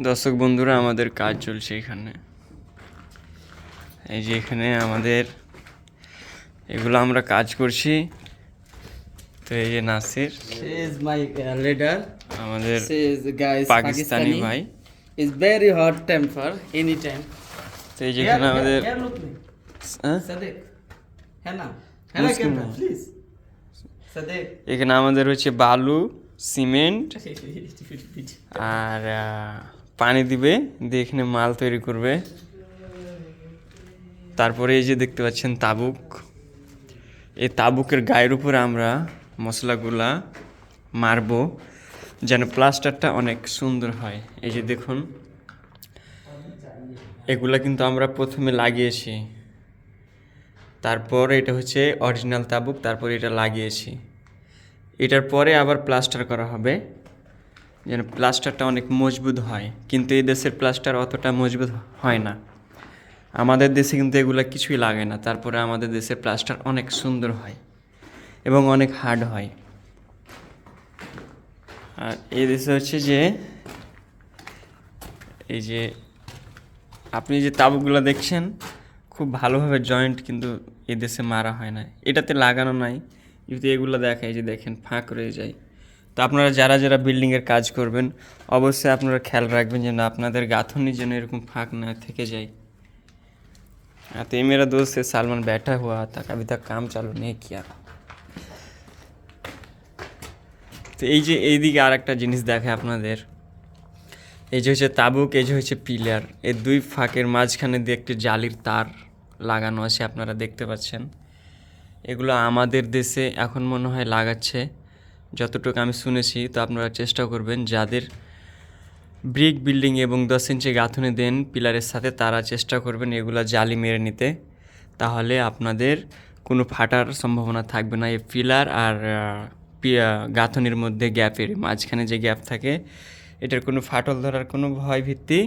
দর্শক বন্ধুরা, আমাদের কাজ চলছে এখানে। এই যে এখানে আমাদের এগুলো আমরা কাজ করছি। তো এই যে Nasir, She is my leader. আমাদের She is guys পাকিস্তানি ভাই। is very hot temper anytime. তো এই যে এখানে আমাদের Here look me. হ্যাঁ? Sadiq. Hannah. Muslim Camera, bhai. please. Sadiq. এখানে আমাদের হচ্ছে বালু, সিমেন্ট আর পানি দিবে, দিয়ে এখানে মাল তৈরি করবে। তারপরে এই যে দেখতে পাচ্ছেন তাবুক, এই তাবুকের গায়ের উপরে আমরা মশলাগুলা মারবো যেন প্লাস্টারটা অনেক সুন্দর হয়। এই যে দেখুন, এগুলা কিন্তু আমরা প্রথমে লাগিয়েছি, তারপর এটা হচ্ছে অরিজিনাল তাবুক, তারপর এটা লাগিয়েছি। এটার পরে আবার প্লাস্টার করা হবে যেন প্লাস্টারটা অনেক মজবুত হয়। কিন্তু এই দেশের প্লাস্টার অতটা মজবুত হয় না। আমাদের দেশে কিন্তু এগুলো কিছুই লাগে না, তারপরে আমাদের দেশের প্লাস্টার অনেক সুন্দর হয় এবং অনেক হার্ড হয়। আর এই দেশে হচ্ছে যে এই যে আপনি যে তাবুকগুলো দেখছেন খুব ভালোভাবে জয়েন্ট, কিন্তু এই দেশে মারা হয় না, এটাতে লাগানো নাই। যদি এগুলো দেখায় যে দেখেন ফাঁক রয়ে যায়। তো আপনারা যারা যারা বিল্ডিংয়ের কাজ করবেন অবশ্যই আপনারা খেয়াল রাখবেন যেন আপনাদের গাঁথনি যেন এরকম ফাঁক না থেকে যায়। तो ये मेरा दोस्त है सलमान, बैठा हुआ था, अभी तक काम चालू नहीं किया। তো এই যে এইদিকে আর একটা জিনিস দেখে আপনাদের, এই যে হচ্ছে তাবুক, এই যে হচ্ছে পিলার, এই দুই ফাঁকের মাঝখানে দিয়ে একটি জালির তার লাগানো আছে, আপনারা দেখতে পাচ্ছেন। এগুলো আমাদের দেশে এখন মনে হয় লাগাচ্ছে, যতটুকু আমি শুনেছি। তো আপনারা চেষ্টা করবেন যাদের ব্রিক বিল্ডিং এবং 10 ইঞ্চি গাঁথুনি দেন পিলারের সাথে, তারা চেষ্টা করবেন এগুলা জালি মেরে নিতে, তাহলে আপনাদের কোনো ফাটার সম্ভাবনা থাকবে না। এই পিলার আর গাঁথনির মধ্যে গ্যাপের মাঝখানে যে গ্যাপ থাকে, এটার কোনো ফাটল ধরার কোনো ভয় ভীতি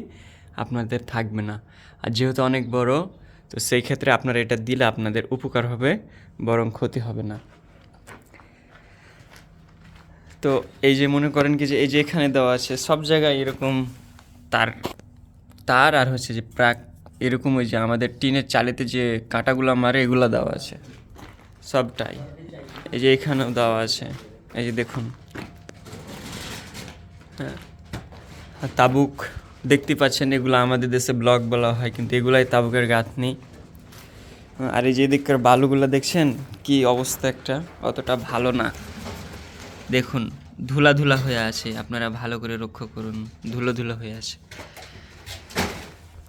আপনাদের থাকবে না। আর যেহেতু অনেক বড়, তো সেই ক্ষেত্রে আপনারা এটা দিলে আপনাদের উপকার হবে, বরং ক্ষতি হবে না। তো এই যে মনে করেন কি যে এই যে এখানে দেওয়া আছে সব জায়গায় এরকম তার তার আর হচ্ছে যে প্রাক এরকম ওই যে আমাদের টিনের চালেতে যে কাঁটাগুলো মারে এগুলো দেওয়া আছে সবটাই। এই যে এখানেও দেওয়া আছে, এই যে দেখুন। হ্যাঁ, তাবুক দেখতে পাচ্ছেন, এগুলো আমাদের দেশে ব্লক বলা হয়, কিন্তু এগুলাই তাবুকের গাঁথনি। আর এই যে দিককার বালুগুলো দেখছেন কি অবস্থা, একটা অতটা ভালো না। দেখুন ধুলা ধুলা হয়ে আছে, আপনারা ভালো করে লক্ষ্য করুন, ধুলো ধুলো হয়ে আছে।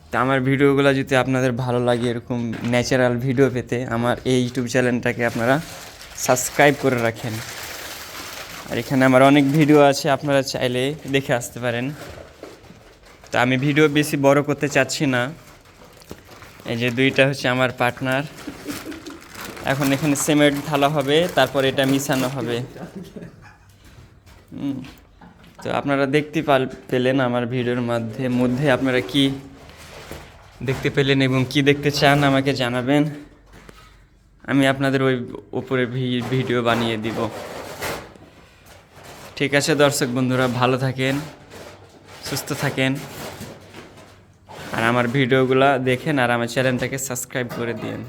তা আমার ভিডিওগুলো যদি আপনাদের ভালো লাগে এরকম ন্যাচারাল ভিডিও পেতে, আমার এই ইউটিউব চ্যানেলটাকে আপনারা সাবস্ক্রাইব করে রাখেন। আর এখানে আমার অনেক ভিডিও আছে, আপনারা চাইলে দেখে আসতে পারেন। তা আমি ভিডিও বেশি বড় করতে চাচ্ছি না। এই যে দুইটা হচ্ছে আমার পার্টনার, এখন এখানে সিমেন্ট ঢালা হবে, তারপর এটা মিশানো হবে। তো আপনারা দেখতে পেলেন আমার ভিডিওর মধ্যে আপনারা কি দেখতে পেলেন এবং কি দেখতে চান আমাকে জানাবেন, আমি আপনাদের ওই উপরে ভিডিও বানিয়ে দিব। ঠিক আছে দর্শক বন্ধুরা, ভালো থাকেন, সুস্থ থাকেন, আর আমার ভিডিওগুলো দেখেন আর আমার চ্যানেলটাকে সাবস্ক্রাইব করে দিন।